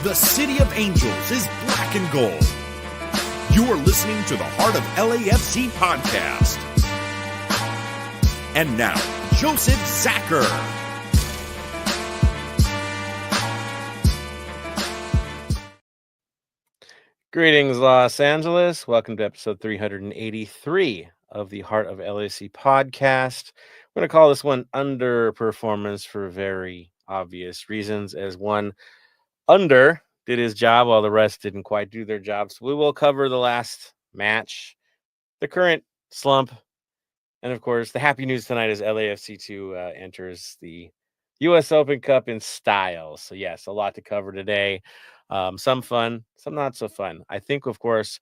The City of Angels is black and gold. You are listening to the Heart of LAFC podcast. And now, Joseph Zacher. Greetings, Los Angeles. Welcome to episode 383 of the Heart of LAFC podcast. We're going to call this one underperformance for very obvious reasons, as one under did his job while the rest didn't quite do their job. So we will cover the last match, the current slump, and of course, the happy news tonight is LAFC2 enters the U.S. Open Cup in style. So yes, a lot to cover today. Some fun, some not so fun. I think, of course,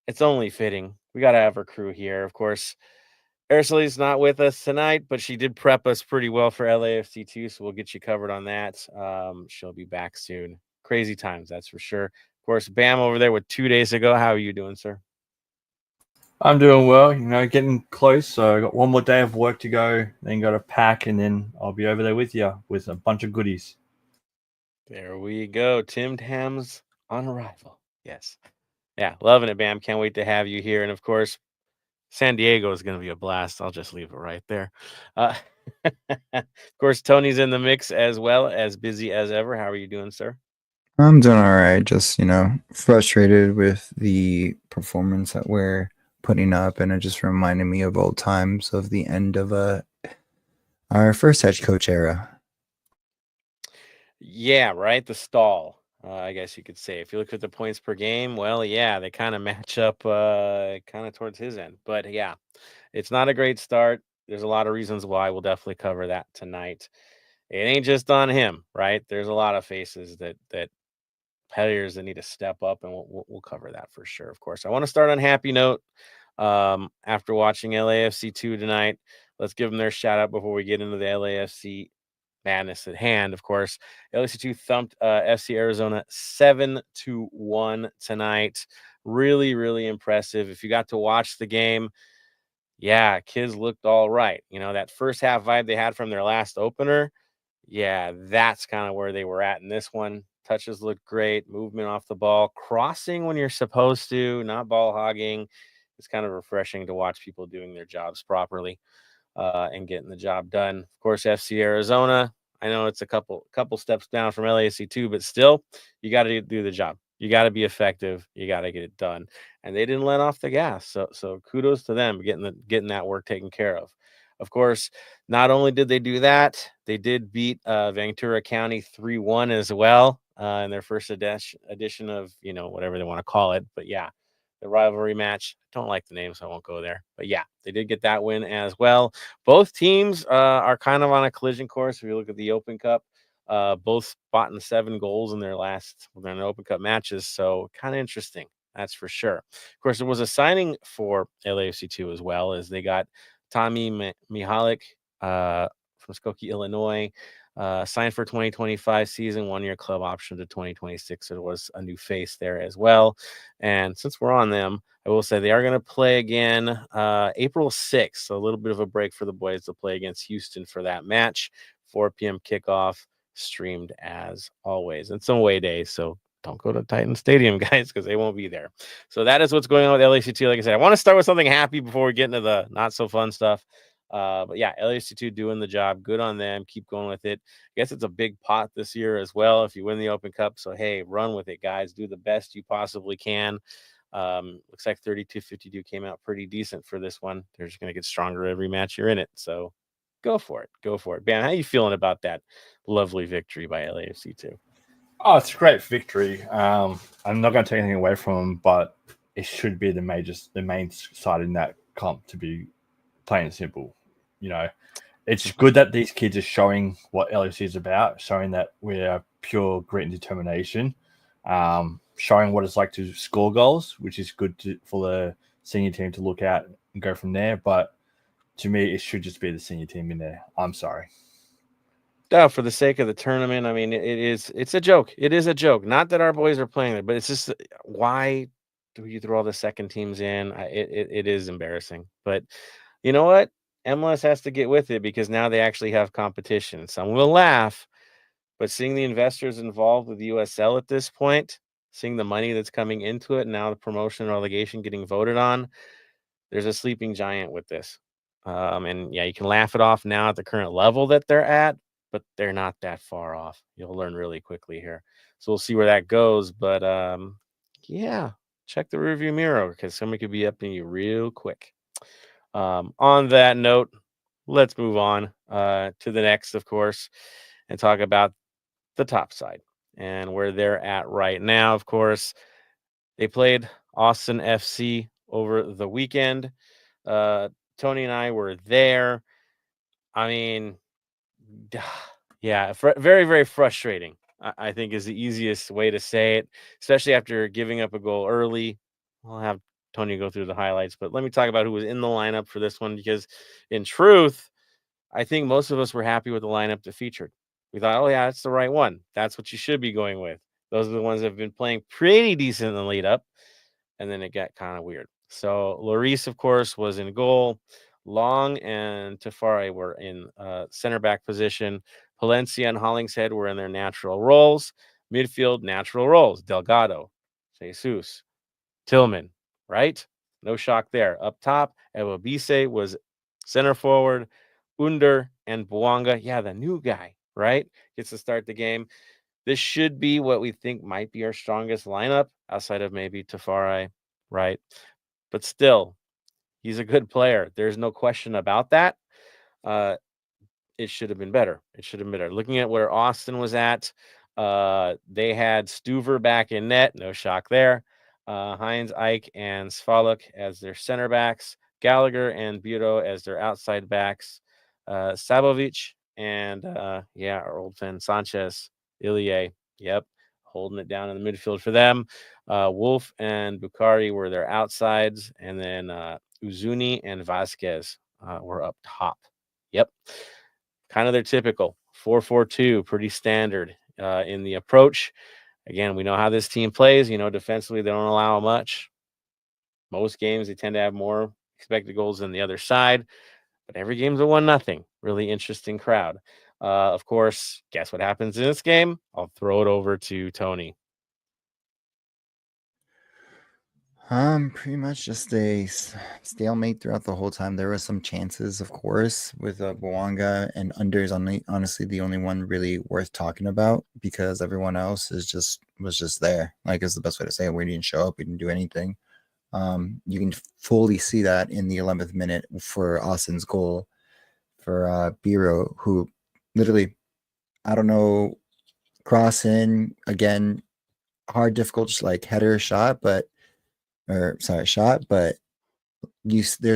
it's only fitting. We got to have our crew here. Of course, Ursula's not with us tonight, but she did prep us pretty well for LAFC2, so we'll get you covered on that. She'll be back soon. Crazy times, that's for sure. Of course, Bam over there with 2 days ago. How are you doing, sir? I'm doing well, getting close. So I got one more day of work to go, then got to pack, and then I'll be over there with you with a bunch of goodies. There we go. Tim Tams on arrival. Yes. Yeah, loving it, Bam. Can't wait to have you here. And of course, San Diego is going to be a blast. I'll just leave it right there. Of course, Tony's in the mix as well, as busy as ever. How are you doing, sir? I'm doing all right. Just, frustrated with the performance that we're putting up. And it just reminded me of old times of the end of our first head coach era. Yeah, right. The stall. I guess you could say. If you look at the points per game, well, yeah, they kind of match up kind of towards his end. But yeah, it's not a great start. There's a lot of reasons why. We'll definitely cover that tonight. It ain't just on him, right? There's a lot of faces that players that need to step up, and we'll cover that for sure. Of course, I want to start on a happy note. After watching LAFC2 tonight, let's give them their shout out before we get into the LAFC madness at hand. Of course, LAFC2 thumped FC Arizona 7-1 tonight. Really, really impressive. If you got to watch the game, yeah, kids looked all right. That first half vibe they had from their last opener, yeah, that's kind of where they were at in this one. Touches looked great, movement off the ball, crossing when you're supposed to, not ball hogging. It's kind of refreshing to watch people doing their jobs properly and getting the job done. Of course, FC Arizona, I know it's a couple steps down from LAFC2, but still, you got to do the job. You got to be effective. You got to get it done. And they didn't let off the gas. So kudos to them getting that work taken care of. Of course, not only did they do that, they did beat Ventura County 3-1 as well in their first edition of, whatever they want to call it. But yeah, the rivalry match. Don't like the name, so I won't go there. But yeah, they did get that win as well. Both teams are kind of on a collision course. If you look at the Open Cup, both spotting 7 goals in their Open Cup matches. So kind of interesting, that's for sure. Of course, there was a signing for LAFC2 as well, as they got Tommy Mihalik from Skokie, Illinois. Signed for 2025 season, 1-year club option to 2026. So there was a new face there as well. And since we're on them, I will say they are going to play again April 6th. So a little bit of a break for the boys to play against Houston for that match. 4 p.m. kickoff, streamed as always. And some away days, so don't go to Titan Stadium, guys, because they won't be there. So that is what's going on with LAFC2. Like I said, I want to start with something happy before we get into the not so fun stuff. But yeah, LAFC2 doing the job. Good on them. Keep going with it. I guess it's a big pot this year as well if you win the Open Cup. So, hey, run with it, guys. Do the best you possibly can. Looks like 32-52 came out pretty decent for this one. They're just going to get stronger every match you're in it. So go for it. Go for it. Bam, how you feeling about that lovely victory by LAFC2? Oh, it's a great victory. I'm not going to take anything away from them, but it should be the main side in that comp, to be plain and simple. It's good that these kids are showing what LFC is about, showing that we're pure grit and determination, showing what it's like to score goals, which is good for the senior team to look at and go from there. But to me, it should just be the senior team in there. I'm sorry. Oh, for the sake of the tournament, I mean, it's a joke. It is a joke. Not that our boys are playing there, but it's just, why do you throw all the second teams in? It is embarrassing. But you know what? MLS has to get with it because now they actually have competition. Some will laugh, But seeing the investors involved with USL at this point, seeing the money that's coming into it, now the promotion and relegation getting voted on, there's a sleeping giant with this. And yeah, you can laugh it off now at the current level that they're at, but they're not that far off. You'll learn really quickly here. So we'll see where that goes. But yeah, check the rearview mirror because somebody could be up in you real quick. On that note, let's move on to the next, of course, and talk about the top side and where they're at right now. Of course, they played Austin FC over the weekend. Tony and I were there. I mean, yeah, very, very frustrating. I think is the easiest way to say it, especially after giving up a goal early. I'll have Tony go through the highlights, but let me talk about who was in the lineup for this one because, in truth, I think most of us were happy with the lineup that featured. We thought, oh yeah, that's the right one. That's what you should be going with. Those are the ones that have been playing pretty decent in the lead up, and then it got kind of weird. So Lloris, of course, was in goal. Long and Tafari were in center back position. Palencia and Hollingshead were in their natural roles. Midfield, natural roles. Delgado, Jesus, Tillman, right? No shock there. Up top, Ewabise was center forward. Under and Bouanga, yeah, the new guy, right? Gets to start the game. This should be what we think might be our strongest lineup outside of maybe Tafari, right? But still, he's a good player. There's no question about that. It should have been better. It should have been better. Looking at where Austin was at, they had Stuver back in net. No shock there. Heinz, Ike, and Svaluk as their center backs. Gallagher and Bureau as their outside backs. Sabovic and, our old friend Sanchez, Ilie. Yep, holding it down in the midfield for them. Wolf and Bukhari were their outsides. And then Uzuni and Vasquez were up top. Yep. Kind of their typical 4-4-2, pretty standard in the approach. Again, we know how this team plays. Defensively, they don't allow much. Most games, they tend to have more expected goals than the other side. But every game's a 1-0. Really interesting crowd. Of course, guess what happens in this game? I'll throw it over to Tony. Pretty much just a stalemate throughout the whole time. There were some chances, of course, with Bouanga, and Under is honestly the only one really worth talking about because everyone else was just there. Like, is the best way to say it. We didn't show up. We didn't do anything. You can fully see that in the 11th minute for Austin's goal for Biro, who literally, I don't know, cross in again, hard, difficult, just like header shot, but there's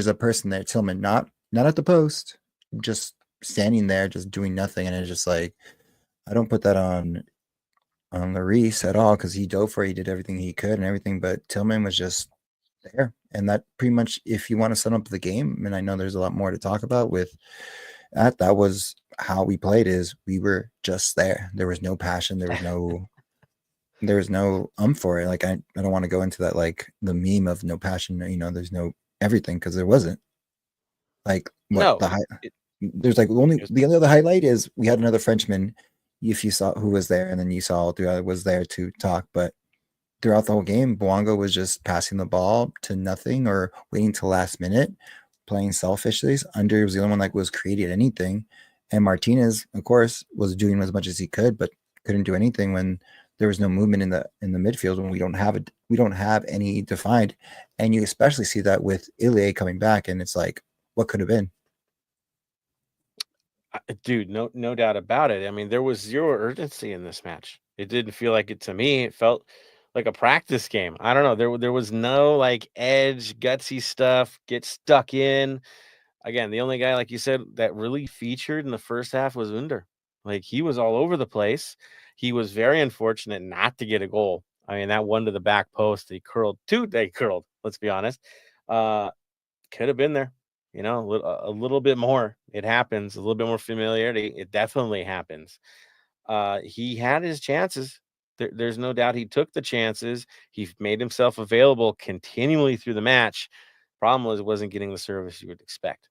a person there, Tillman, not at the post, just standing there, just doing nothing, and it's just like, I don't put that on Lloris at all because he dove for it, he did everything he could and everything, but Tillman was just there, and that pretty much, if you want to sum up the game, and I know there's a lot more to talk about with that was how we played. Is we were just there. There was no passion. There was no for it. Like I don't want to go into that, like the meme of no passion. There's no everything because there wasn't. Like what there's like the only other highlight is we had another Frenchman. If you saw who was there, and then you saw was there to talk, but throughout the whole game, Bouanga was just passing the ball to nothing or waiting till last minute, playing selfishly. Under was the only one that was creating anything, and Martinez, of course, was doing as much as he could, but couldn't do anything when there was no movement in the midfield. When we don't have any defined, and you especially see that with Ilie coming back, and it's like, what could have been? Dude, no doubt about it. I mean, there was zero urgency in this match. It didn't feel like it to me. It felt like a practice game. I don't know. There was no like edge, gutsy stuff, get stuck in. Again, the only guy, like you said, that really featured in the first half was Under. Like, he was all over the place. He was very unfortunate not to get a goal. I mean, that one to the back post, they curled. Let's be honest. Could have been there. A little bit more. It happens. A little bit more familiarity. It definitely happens. He had his chances. There's no doubt he took the chances. He made himself available continually through the match. Problem was, it wasn't getting the service you would expect.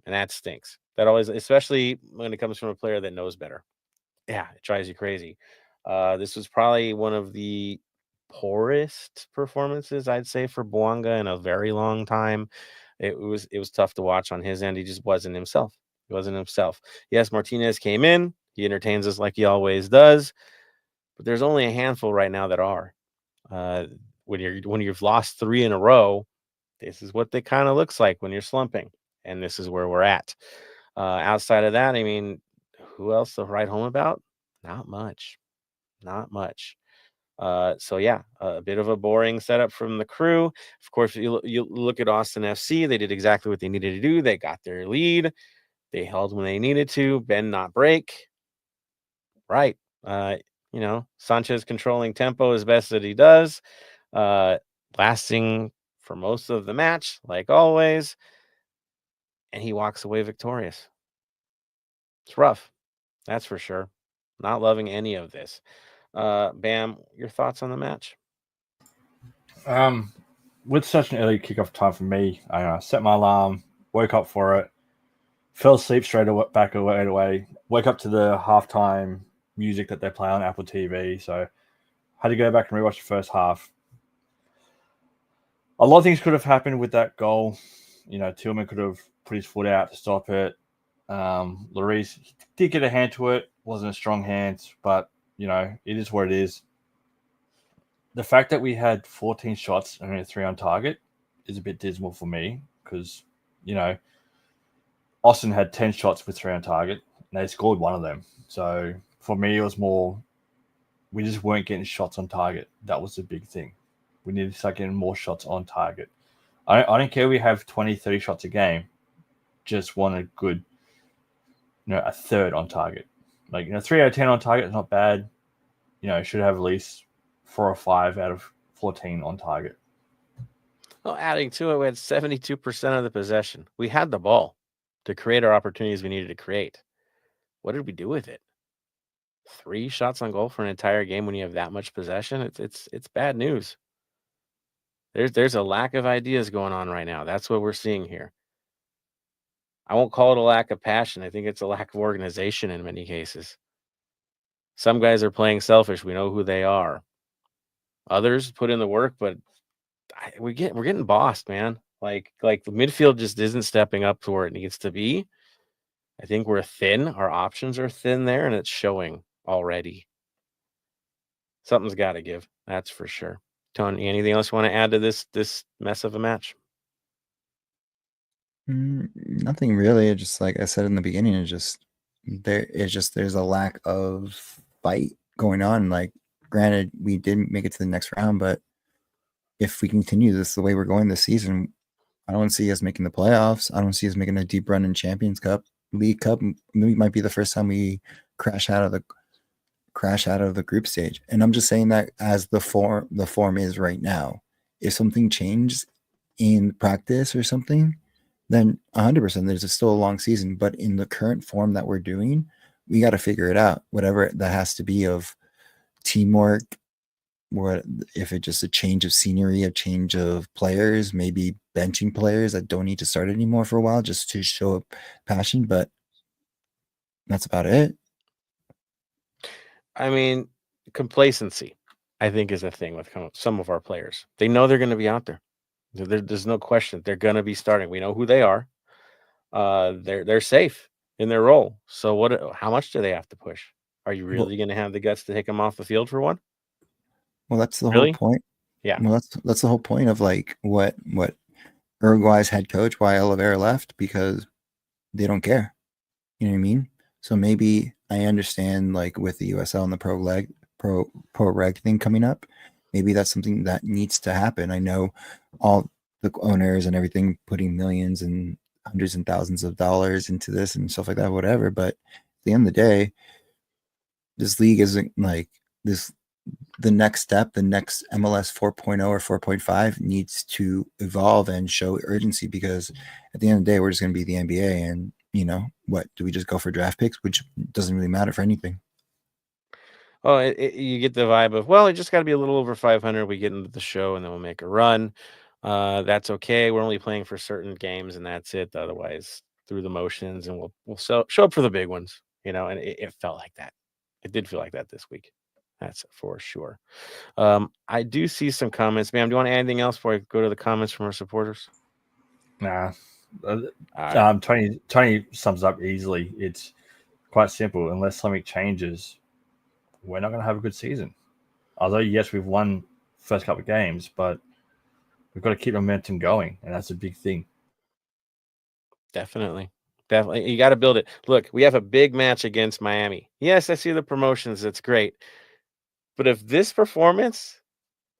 And that stinks. That always, especially when it comes from a player that knows better. Yeah, it drives you crazy. This was probably one of the poorest performances I'd say for Bouanga in a very long time. It was tough to watch on his end. He just wasn't himself. He wasn't himself. Yes, Martinez came in. He entertains us like he always does, but there's only a handful right now that are. Uh, when you've lost 3 in a row, this is what it kind of looks like when you're slumping, and this is where we're at. Outside of that, I mean, who else to write home about? Not much. Not much. So yeah, a bit of a boring setup from the Crew. Of course, you look at Austin FC. They did exactly what they needed to do. They got their lead. They held when they needed to. Bend not break. Right. Uh, Sanchez controlling tempo as best that he does. Uh, lasting for most of the match, like always, and he walks away victorious. It's rough, that's for sure. Not loving any of this. Bam, your thoughts on the match? With such an early kickoff time for me, I set my alarm, woke up for it, fell asleep straight away. Woke up to the halftime music that they play on Apple TV, so had to go back and rewatch the first half. A lot of things could have happened with that goal. Tillman could have put his foot out to stop it. Lloris did get a hand to it, wasn't a strong hand, but it is what it is. The fact that we had 14 shots and only 3 on target is a bit dismal for me because, Austin had 10 shots with 3 on target and they scored 1 of them. So for me, it was more, we just weren't getting shots on target. That was the big thing. We need to start getting more shots on target. I don't care if we have 20, 30 shots a game. Just want a good, a third on target. 3 out of 10 on target is not bad. Should have at least 4 or 5 out of 14 on target. Well, adding to it, we had 72% of the possession. We had the ball to create our opportunities we needed to create. What did we do with it? 3 shots on goal for an entire game when you have that much possession? It's bad news. There's a lack of ideas going on right now. That's what we're seeing here. I won't call it a lack of passion. I think it's a lack of organization in many cases. Some guys are playing selfish. We know who they are. Others put in the work, but we're getting bossed, man. Like the midfield just isn't stepping up to where it needs to be. I think we're thin. Our options are thin there, and it's showing already. Something's got to give. That's for sure. Tony, anything else you want to add to this mess of a match? Nothing really. It just like I said in the beginning, there's a lack of fight going on. Like, granted, we didn't make it to the next round, but if we continue this the way we're going this season, I don't see us making the playoffs. I don't see us making a deep run in Champions Cup, League Cup. Maybe might be the first time we crash out of the group stage. And I'm just saying that as the form is right now. If something changes in practice or something, then 100% there's still a long season. But in the current form that we're doing, we got to figure it out. Whatever that has to be of teamwork, or if it's just a change of scenery, a change of players, maybe benching players that don't need to start anymore for a while just to show passion. But that's about it. I mean, complacency, I think, is a thing with some of our players. They know they're going to be out there. There's no question they're going to be starting. We know who they are. They're safe in their role. So how much do they have to push? Are you really going to have the guts to take them off the field for one? Well, that's the Really? whole point. Yeah. Well, that's the whole point of like what Uruguay's head coach, why Oliveira left, because they don't care. You know what I mean? So maybe I understand, like with the USL and the pro reg thing coming up, maybe that's something that needs to happen. I know all the owners and everything putting millions and hundreds and thousands of dollars into this and stuff like that, whatever. But at the end of the day, this league isn't like this. The next step, the next MLS 4.0 or 4.5 needs to evolve and show urgency, because at the end of the day, we're just going to be the NBA. And, what do we just go for draft picks, which doesn't really matter for anything? Well, you get the vibe of, well, it just got to be a little over 500. We get into the show and then we'll make a run. That's okay. We're only playing for certain games and that's it. Otherwise, through the motions, and we'll show up for the big ones, and it felt like that. It did feel like that this week. That's for sure. I do see some comments. Ma'am, do you want to add anything else before I go to the comments from our supporters? Nah. All right. Tony sums up easily. It's quite simple. Unless something changes, we're not going to have a good season. Although, yes, we've won first couple of games, but we've got to keep momentum going, and that's a big thing. Definitely. You got to build it. Look, we have a big match against Miami. Yes, I see the promotions. That's great. But if this performance,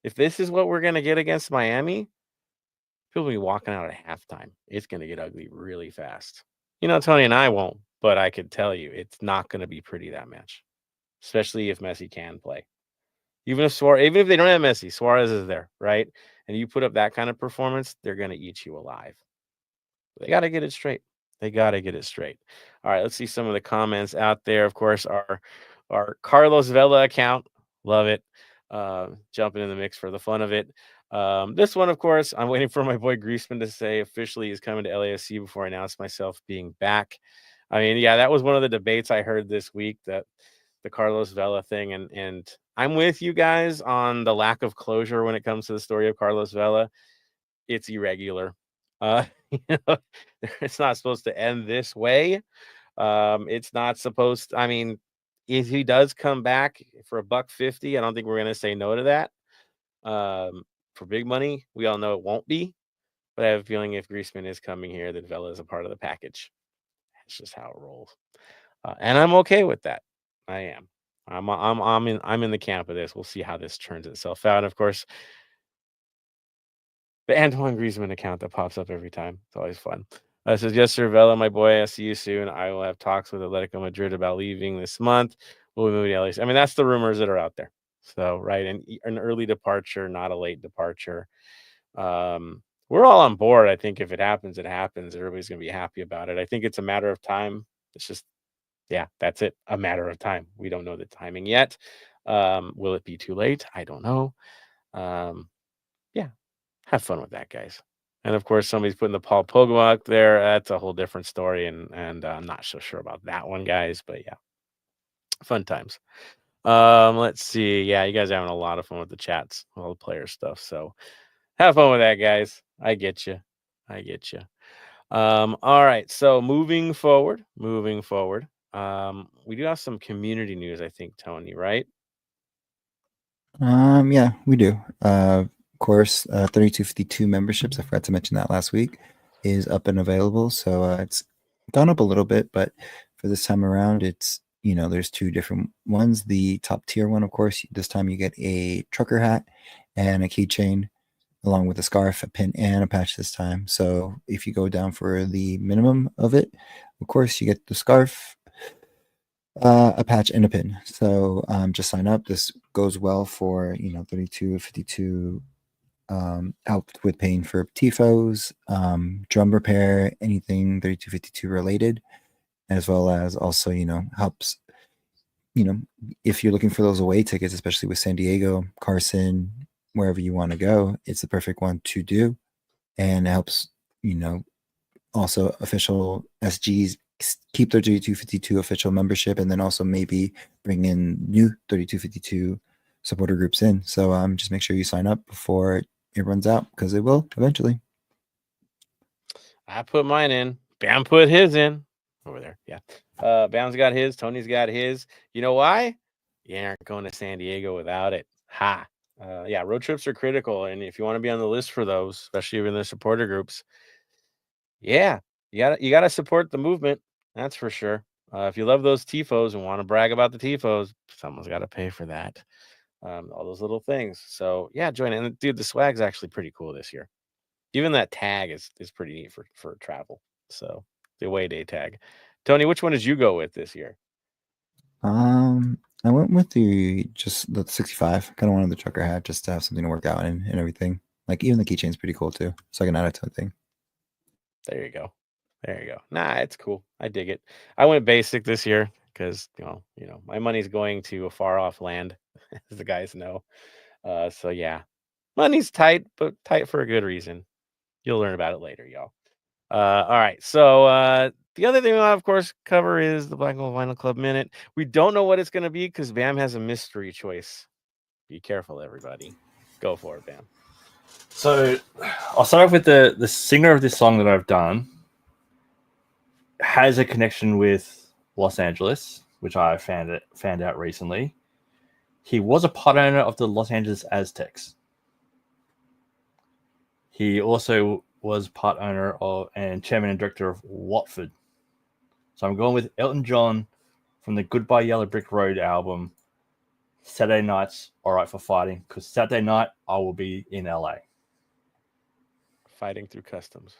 if this is what we're going to get against Miami, people will be walking out at halftime. It's going to get ugly really fast. Tony and I won't, but I could tell you it's not going to be pretty, that match, especially if Messi can play. Even if they don't have Messi, Suarez is there, right? And you put up that kind of performance, they're going to eat you alive. They got to get it straight. All right, let's see some of the comments out there. Of course, our Carlos Vela account, love it. Jumping in the mix for the fun of it. This one, of course, I'm waiting for my boy Griezmann to say officially he's coming to LAFC before I announce myself being back. I mean, yeah, that was one of the debates I heard this week, that the Carlos Vela thing, and I'm with you guys on the lack of closure when it comes to the story of Carlos Vela. It's irregular. It's not supposed to end this way. It's not supposed to, I mean, if he does come back for $150, I don't think we're going to say no to that. For big money, we all know it won't be, but I have a feeling if Griezmann is coming here, that Vela is a part of the package. That's just how it rolls. And I'm okay with that. I am. I'm in the camp of this. We'll see how this turns itself out. And of course, the Antoine Griezmann account that pops up every time. It's always fun. Says, yes, sir, Vela, my boy. I'll see you soon. I will have talks with Atletico Madrid about leaving this month. We'll be moving to LA. I mean, that's the rumors that are out there. So, right, an early departure, not a late departure. We're all on board. I think if it happens, it happens. Everybody's going to be happy about it. I think it's a matter of time. It's just, yeah, that's it. A matter of time. We don't know the timing yet. Will it be too late? I don't know. Yeah, have fun with that, guys. And of course, somebody's putting the Paul Pogba up there. That's a whole different story, and I'm not so sure about that one, guys. But yeah, fun times. Let's see. Yeah, you guys are having a lot of fun with the chats, all the player stuff. So have fun with that, guys. I get you. All right. So moving forward, we do have some community news, I think, Tony, right? Yeah, we do. Of course, 3252 memberships, I forgot to mention that last week, is up and available. So it's gone up a little bit, but for this time around, it's, there's two different ones. The top tier one, of course, this time you get a trucker hat and a keychain, along with a scarf, a pin, and a patch this time. So if you go down for the minimum of it, of course, you get the scarf, a patch, and a pin. So just sign up. This goes well for 3252, helped with paying for tifos, drum repair, anything 3252 related, as well as also helps if you're looking for those away tickets, especially with San Diego, Carson, wherever you want to go, it's the perfect one to do. And it helps also official SGs keep their 3252 official membership, and then also maybe bring in new 3252 supporter groups in. So just make sure you sign up before it runs out, because it will eventually. I put mine in. Bam put his in over there. Yeah. Bam's got his. Tony's got his. You know why? You aren't going to San Diego without it. Ha. Yeah, road trips are critical, and if you want to be on the list for those, especially in the supporter groups, yeah, you gotta support the movement. That's for sure. If you love those tifos and want to brag about the tifos, someone's got to pay for that. All those little things. So yeah, join in. And dude, the swag's actually pretty cool this year. Even that tag is pretty neat for travel. So the away day tag. Tony, which one did you go with this year? I went with the 65. Kind of wanted the trucker hat just to have something to work out in and everything. Like even the keychain's pretty cool too. So I can add it to the thing. There you go. Nah, it's cool. I dig it. I went basic this year because my money's going to a far off land, as the guys know. So yeah, money's tight, but tight for a good reason. You'll learn about it later, y'all. All right. So The other thing we'll, of course, cover is the Black and Gold Vinyl Club Minute. We don't know what it's going to be because Bam has a mystery choice. Be careful, everybody. Go for it, Bam. So I'll start off with the singer of this song that I've done has a connection with Los Angeles, which I found out recently. He was a part owner of the Los Angeles Aztecs. He also was part owner of and chairman and director of Watford. So I'm going with Elton John from the Goodbye Yellow Brick Road album, Saturday Night's All Right for Fighting, because Saturday night I will be in LA. Fighting through customs.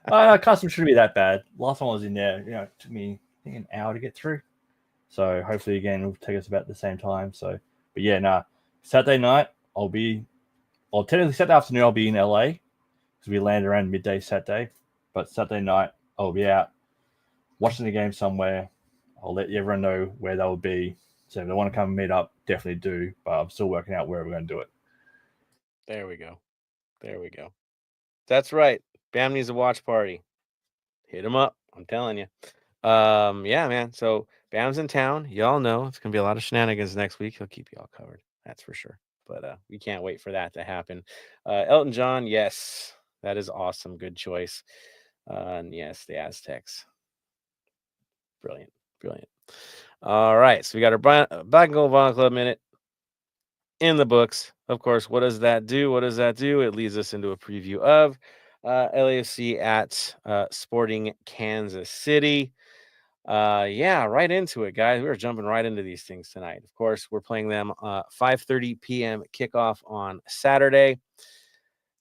Customs shouldn't be that bad. Last time I was in there, it took me an hour to get through. So hopefully again it'll take us about the same time. So, but yeah, Saturday night technically Saturday afternoon I'll be in LA because we land around midday Saturday. But Saturday night I'll be out watching the game somewhere. I'll let everyone know where they'll be. So if they want to come and meet up, definitely do. But I'm still working out where we're going to do it. There we go. That's right. Bam needs a watch party. Hit him up. I'm telling you. Yeah, man. So Bam's in town. Y'all know it's gonna be a lot of shenanigans next week. He'll keep you all covered. That's for sure. But we can't wait for that to happen. Elton John, yes, that is awesome. Good choice. And yes, the Aztecs. Brilliant. All right, so we got our Black and Gold Vinyl Club Minute in the books. Of course, what does that do? It leads us into a preview of LAFC at Sporting Kansas City. Yeah, right into it, guys. We're jumping right into these things tonight. Of course, we're playing them 5:30 p.m. kickoff on Saturday.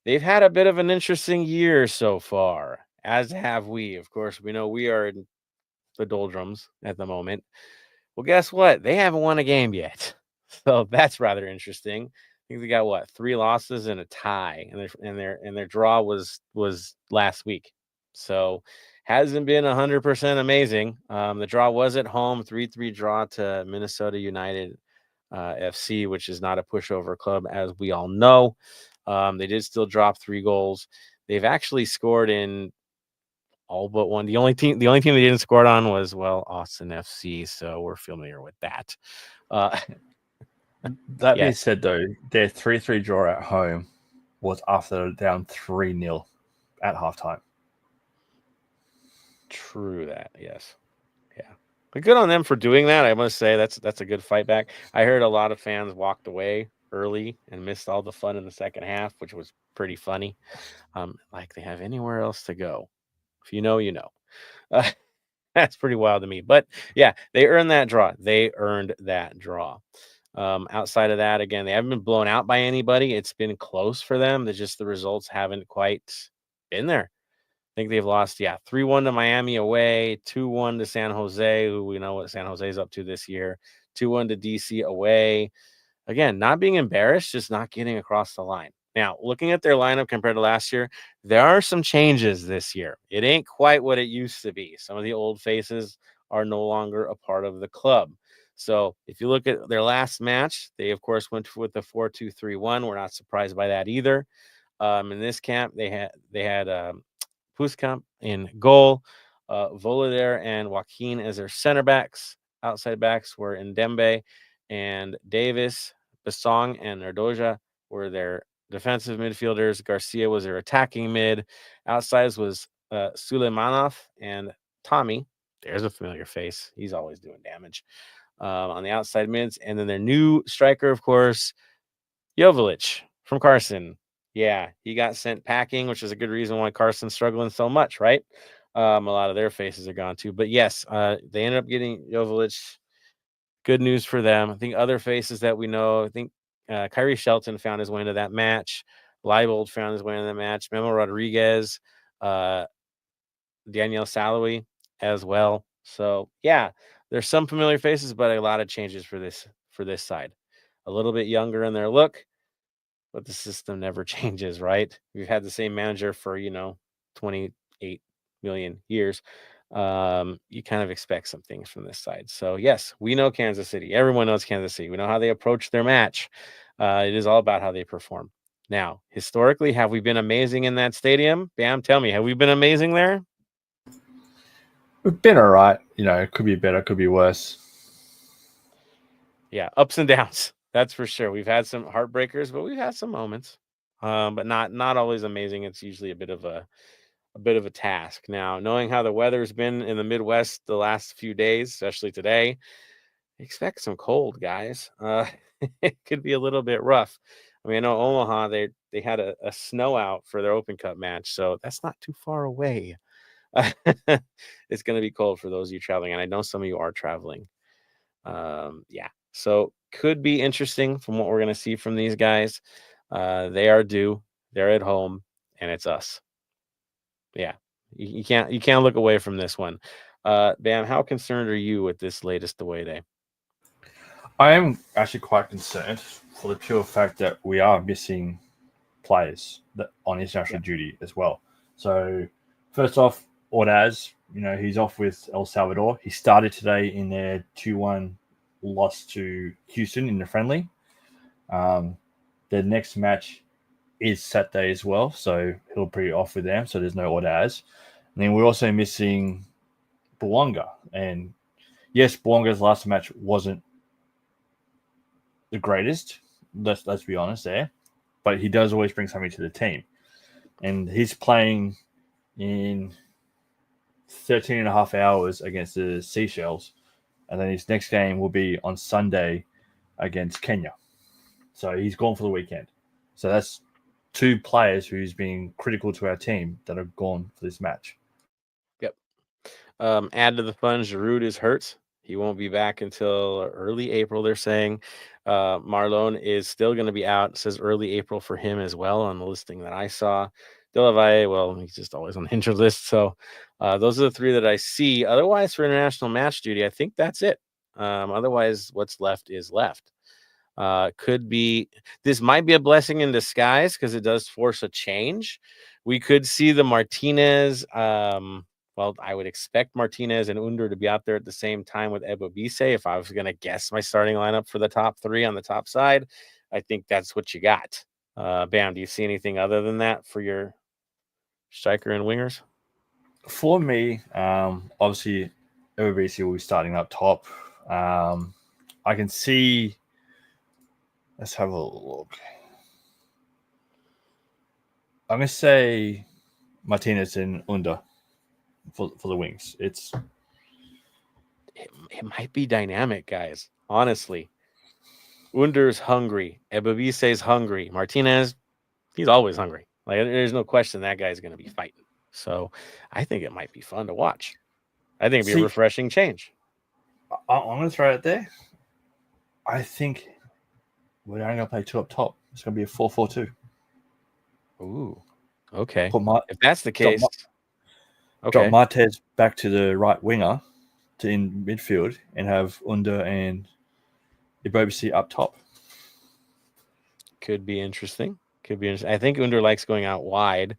They've had a bit of an interesting year so far, as have we. Of course, we know we are in the doldrums at the moment. Well, guess what? They haven't won a game yet. So that's rather interesting. I think they got 3 losses and a tie, and their draw was last week. So hasn't been 100% amazing. The draw was at home, 3-3 draw to Minnesota United FC, which is not a pushover club, as we all know. They did still drop 3 goals. They've actually scored in all but one. The only team they didn't score on was Austin FC, so we're familiar with that. That being said, though, their 3-3 draw at home was after down 3-0 at halftime. True that, yes. Yeah. But good on them for doing that. I must say that's a good fight back. I heard a lot of fans walked away early and missed all the fun in the second half, which was pretty funny. Like they have anywhere else to go. If you know, you know. That's pretty wild to me. But yeah, they earned that draw. Outside of that, again, they haven't been blown out by anybody. It's been close for them. The results haven't quite been there. I think they've lost, 3-1 to Miami away, 2-1 to San Jose, who we know what San Jose is up to this year, 2-1 to DC away. Again, not being embarrassed, just not getting across the line. Now, looking at their lineup compared to last year, there are some changes this year. It ain't quite what it used to be. Some of the old faces are no longer a part of the club. So if you look at their last match, they, of course, went with the 4-2-3-1. We're not surprised by that either. In this camp, they had Puskamp in goal, Volader and Joaquin as their center backs. Outside backs were Ndembe and Davis. Basong and Nardoja were their defensive midfielders. Garcia was their attacking mid. Outsides was Suleimanov and Tommy. There's a familiar face. He's always doing damage on the outside mids. And then their new striker, of course, Jovic from Carson. Yeah, he got sent packing, which is a good reason why Carson's struggling so much, right? A lot of their faces are gone too. But yes, they ended up getting Jovic. Good news for them. I think other faces that we know, I think Kyrie Shelton found his way into that match. Leibold found his way into that match. Memo Rodriguez, Daniel Salawi as well. So yeah, there's some familiar faces, but a lot of changes for this side. A little bit younger in their look, but the system never changes, right? We've had the same manager for 28 million years. You kind of expect some things from this side. So yes, we know Kansas City. Everyone knows Kansas City. We know how they approach their match. It is all about how they perform. Now, historically, have we been amazing in that stadium? Bam, tell me, have we been amazing there? We've been all right. You know, it could be better, could be worse. Yeah, ups and downs. That's for sure. We've had some heartbreakers, but we've had some moments. But not always amazing. It's usually a bit of a task. Now, knowing how the weather's been in the Midwest the last few days, especially today, expect some cold, guys. It could be a little bit rough. I mean, I know Omaha, they had a snow out for their Open Cup match, so that's not too far away. It's going to be cold for those of you traveling, and I know some of you are traveling. Yeah, so could be interesting from what we're going to see from these guys. They are due. They're at home, and it's us. Yeah, you can't look away from this one. Bam, how concerned are you with this latest away day? I am actually quite concerned for the pure fact that we are missing players that on international duty as well. So, first off, Ordaz, you know, he's off with El Salvador. He started today in their 2-1 loss to Houston in the friendly. Their next match is Saturday as well, so he'll be off with them. So there's no Ordaz. And then we're also missing Bouanga. And yes, Bouanga's last match wasn't the greatest. Let's be honest there, but he does always bring something to the team, and he's playing in 13 and a half hours against the Seychelles, and then his next game will be on Sunday against Kenya. So he's gone for the weekend. So that's two players who's been critical to our team that are gone for this match. Yep. Add to the fun, Giroud is hurt. He won't be back until early April, they're saying. Marlon is still going to be out. It says early April for him as well on the listing that I saw. Delavalle, well, he's just always on the injured list. So those are the three that I see. Otherwise, for international match duty, I think that's it. Otherwise, what's left is left. This might be a blessing in disguise because it does force a change. We could see the Martinez. Well, I would expect Martinez and Under to be out there at the same time with Ebobisse. If I was going to guess my starting lineup for the top three on the top side, I think that's what you got. Bam, do you see anything other than that for your striker and wingers? For me, obviously, Ebobisse will be starting up top. I can see. Let's have a look. I'm going to say Martinez and Under for the wings. It might be dynamic, guys. Honestly, Under's hungry. Ebobisse's hungry. Martinez, he's always hungry. Like, there's no question that guy's going to be fighting. So I think it might be fun to watch. I think it'd be a refreshing change. I'm going to throw it there. I think we're only going to play two up top. It's going to be a 4-4-2. Ooh, okay. If that's the case, drop Martez back to the right winger in midfield and have Under and Ebobisse up top. Could be interesting. I think Under likes going out wide,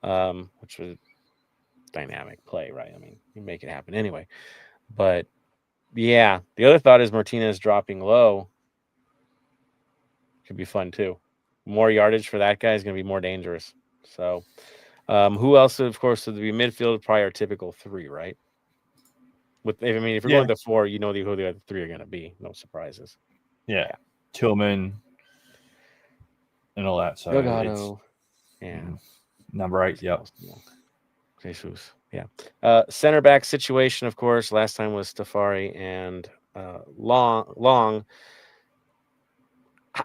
which was dynamic play, right? I mean, you make it happen anyway. But yeah, the other thought is Martinez dropping low. Could be fun too. More yardage for that guy is going to be more dangerous. So, who else? Of course, would be midfield? Probably our typical three, right? If you're going to 4, you know who the other 3 are going to be. No surprises. Yeah. Tillman and all that. So Delgado. Yeah. Number 8. Yep. Jesus. Yeah. Center back situation, of course. Last time was Tafari and Long.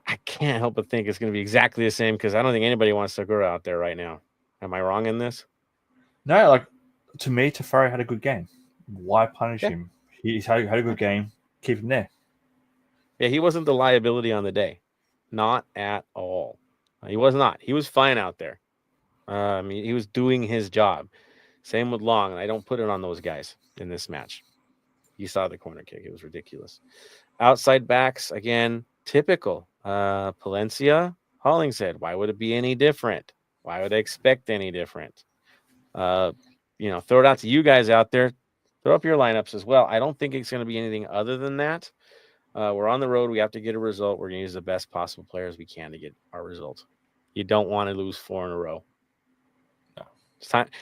I can't help but think it's going to be exactly the same because I don't think anybody wants to go out there right now. Am I wrong in this? No, like to me, Tafari had a good game. Why punish him? He's had a good game. Keep him there. Yeah, he wasn't the liability on the day. Not at all. He was not. He was fine out there. He was doing his job. Same with Long, and I don't put it on those guys in this match. You saw the corner kick. It was ridiculous. Outside backs, again, typical. Palencia, Hollingshead. Why would it be any different? Why would I expect any different? Throw it out to you guys out there. Throw up your lineups as well. I don't think it's going to be anything other than that. We're on the road. We have to get a result. We're going to use the best possible players we can to get our result. You don't want to lose 4 in a row. No.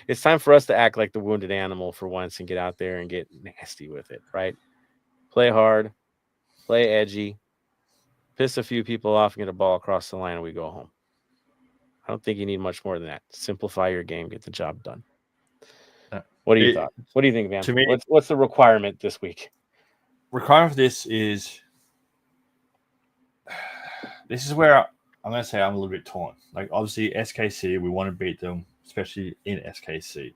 It's time for us to act like the wounded animal for once and get out there and get nasty with it, right? Play hard, play edgy, piss a few people off, and get a ball across the line, and we go home. I don't think you need much more than that. Simplify your game, get the job done. What do you thought? What do you think, man? To me, what's the requirement this week? Requirement for this is where I'm going to say I'm a little bit torn. Like, obviously, SKC, we want to beat them, especially in SKC.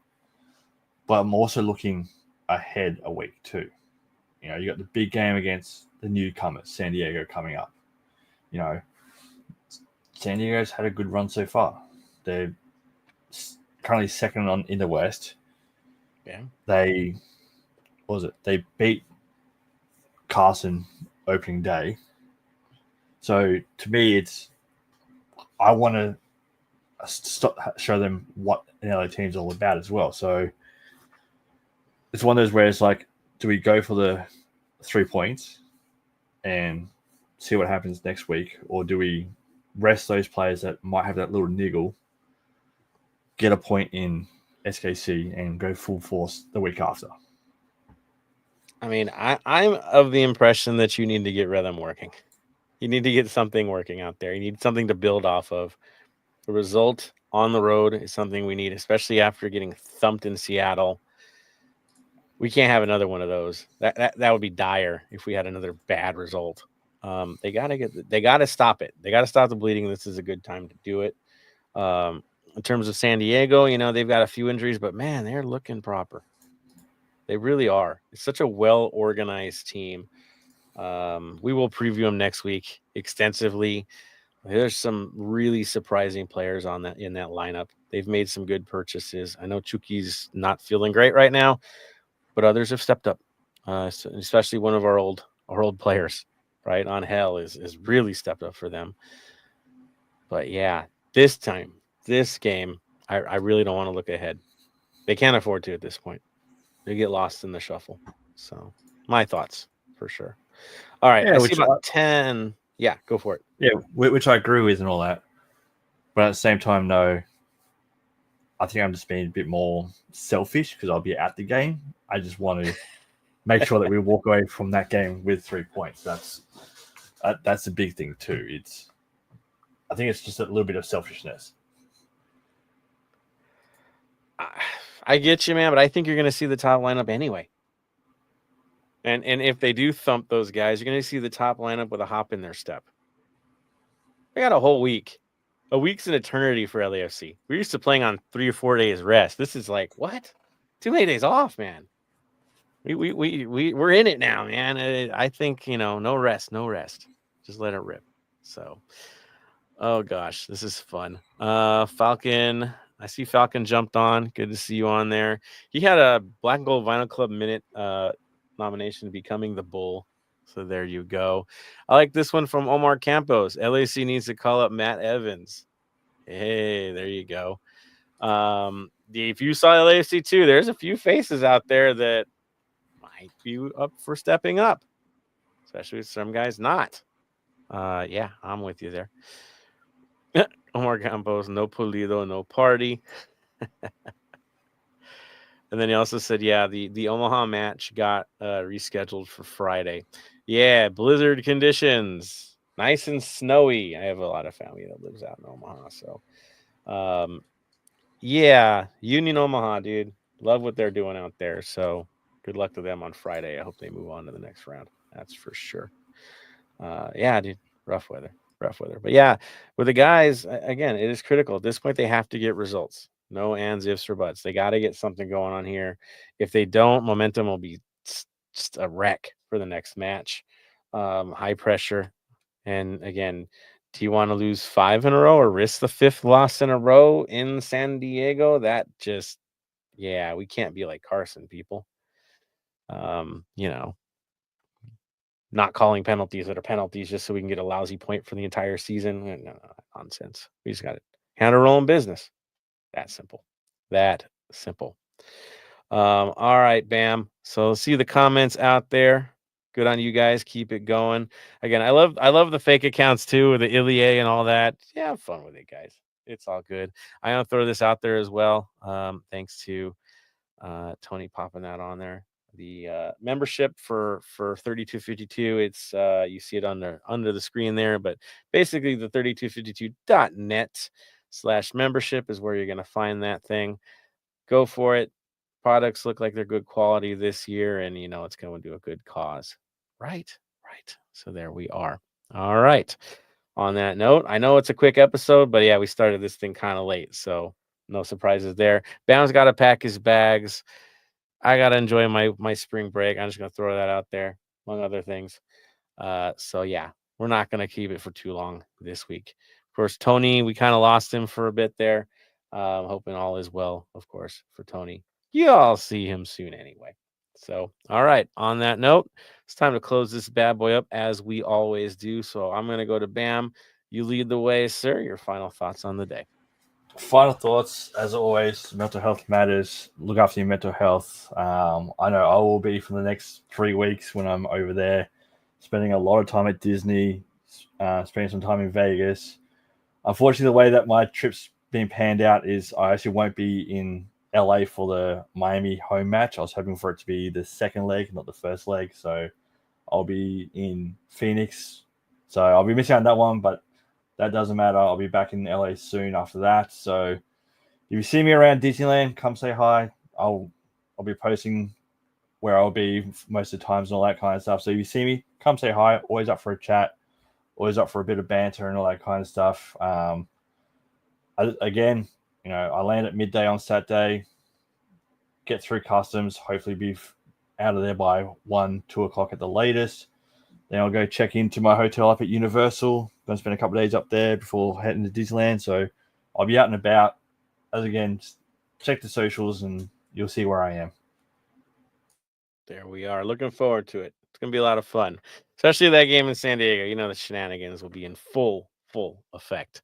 But I'm also looking ahead a week too. You know, you got the big game against the newcomers, San Diego, coming up. You know, San Diego's had a good run so far. They're currently second in the West. Yeah. They beat Carson opening day. So to me, I want to show them what an LA team's all about as well. So it's one of those where it's like, do we go for the 3 points and see what happens next week, or do we rest those players that might have that little niggle, get a point in SKC, and go full force the week after? I mean, I'm of the impression that you need to get rhythm working. You need to get something working out there. You need something to build off of. The result on the road is something we need, especially after getting thumped in Seattle. We can't have another one of those. That would be dire if we had another bad result. They gotta stop it. They gotta stop the bleeding. This is a good time to do it. In terms of San Diego, you know, they've got a few injuries, but man, they're looking proper. They really are. It's such a well-organized team. We will preview them next week extensively. There's some really surprising players in that lineup. They've made some good purchases. I know Chuki's not feeling great right now, but others have stepped up, especially one of our old players, right? On Hell is really stepped up for them. But yeah, this game, I really don't want to look ahead. They can't afford to at this point. They get lost in the shuffle. So my thoughts for sure. All right, I see about 10. Yeah, go for it. Yeah, which I agree with and all that. But at the same time, no, I think I'm just being a bit more selfish because I'll be at the game. I just want to make sure that we walk away from that game with 3 points. That's a big thing too. I think it's just a little bit of selfishness. I get you, man, but I think you're going to see the top lineup anyway. And if they do thump those guys, you're going to see the top lineup with a hop in their step. They got a whole week. A week's an eternity for LAFC. We're used to playing on 3 or 4 days rest. This is like, what? Too many days off, man. We're in it now, man. I think, you know, no rest. Just let it rip. So, oh gosh, this is fun. Falcon, I see Falcon jumped on. Good to see you on there. He had a Black and Gold Vinyl Club Minute nomination, Becoming the Bull. So there you go. I like this one from Omar Campos. LAC needs to call up Matt Evans. Hey, there you go. If you saw LAFC too, there's a few faces out there that might be up for stepping up, especially with some guys not. Yeah, I'm with you there. Omar Campos, no Pulido, no party. And then he also said, yeah, the Omaha match got rescheduled for Friday. Yeah, blizzard conditions, nice and snowy. I have a lot of family that lives out in Omaha, so yeah, Union Omaha, dude, love what they're doing out there. So good luck to them on Friday. I hope they move on to the next round. That's for sure. Yeah, dude, rough weather. But yeah, with the guys, again, it is critical. At this point, they have to get results. No ands, ifs, or buts. They got to get something going on here. If they don't, momentum will be just a wreck for the next match. High pressure. And again, do you want to lose 5 in a row or risk the 5th loss in a row in San Diego? That just, yeah, we can't be like Carson, people. You know, not calling penalties that are penalties just so we can get a lousy point for the entire season. No, nonsense. We just got to handle our own business. That simple. All right, Bam. So see the comments out there. Good on you guys. Keep it going. Again, I love the fake accounts too, with the Ilie and all that. Yeah, have fun with it, guys. It's all good. I want to throw this out there as well. Thanks to Tony popping that on there. The membership for 3252, it's you see it under the screen there, but basically the 3252.net/membership is where you're going to find that thing. Go for it. Products look like they're good quality this year, and it's going to do a good cause. Right. So there we are. All right. On that note, I know it's a quick episode, but yeah, we started this thing kind of late, so no surprises there. Bam's got to pack his bags. I got to enjoy my spring break. I'm just going to throw that out there, among other things. So yeah, we're not going to keep it for too long this week. Of course, Tony, we kind of lost him for a bit there. Hoping all is well, of course, for Tony. You'll see him soon anyway. So, all right. On that note, it's time to close this bad boy up as we always do. So I'm going to go to Bam. You lead the way, sir. Your final thoughts on the day. Final thoughts, as always, mental health matters. Look after your mental health. I know I will be for the next 3 weeks when I'm over there, spending a lot of time at Disney, spending some time in Vegas. Unfortunately, the way that my trip's been panned out is I actually won't be in LA for the Miami home match. I was hoping for it to be the second leg, not the first leg. So I'll be in Phoenix. So I'll be missing out on that one, but that doesn't matter. I'll be back in LA soon after that. So if you see me around Disneyland, come say hi. I'll be posting where I'll be most of the times and all that kind of stuff. So if you see me, come say hi. Always up for a chat. Always up for a bit of banter and all that kind of stuff. I land at midday on Saturday, get through customs, hopefully be out of there by 1, 2 o'clock at the latest. Then I'll go check into my hotel up at Universal. Going to spend a couple of days up there before heading to Disneyland. So I'll be out and about. Check the socials and you'll see where I am. There we are. Looking forward to it. It's going to be a lot of fun, especially that game in San Diego. The shenanigans will be in full effect.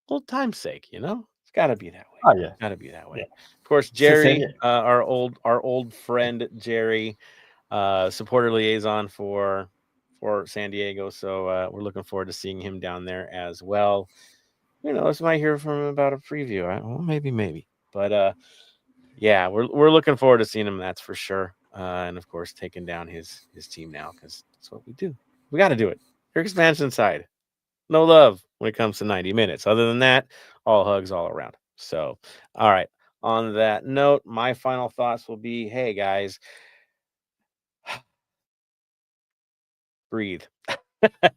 Old time's sake, it's got to be that way. Oh yeah, got to be that way. Yeah. Of course, Jerry, our old friend Jerry, supporter liaison for San Diego. So we're looking forward to seeing him down there as well. Who knows? Might hear from him about a preview. Well, maybe. But yeah, we're looking forward to seeing him. That's for sure. And of course, taking down his team now because that's what we do. We got to do it. Your expansion side. No love when it comes to 90 minutes. Other than that, all hugs all around. So, all right. On that note, my final thoughts will be, hey, guys, breathe.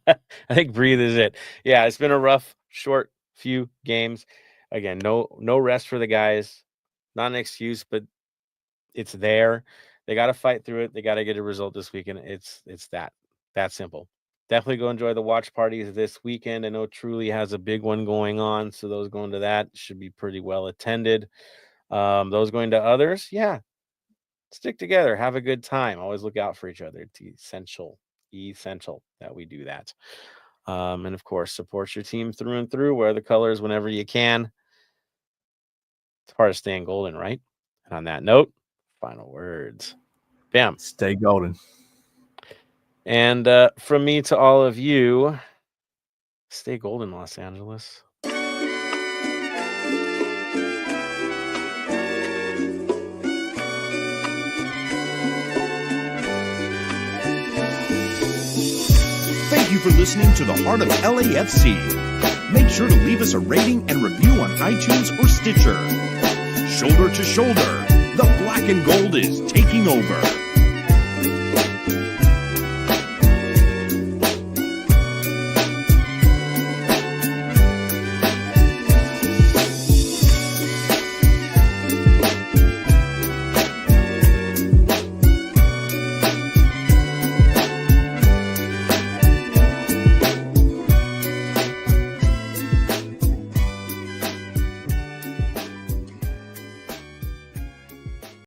I think breathe is it. Yeah, it's been a rough, short few games. Again, no rest for the guys. Not an excuse, but it's there. They got to fight through it. They got to get a result this weekend. It's that simple. Definitely go enjoy the watch parties this weekend. I know Truly has a big one going on, so those going to that should be pretty well attended. Those going to others, yeah, stick together, have a good time. Always look out for each other. It's essential that we do that. And of course, support your team through and through. Wear the colors whenever you can. It's part of staying golden, right? And on that note, final words. Bam. Stay golden. And from me to all of you, stay golden, Los Angeles. Thank you for listening to the Heart of LAFC. Make sure to leave us a rating and review on iTunes or Stitcher. Shoulder to shoulder, the black and gold is taking over.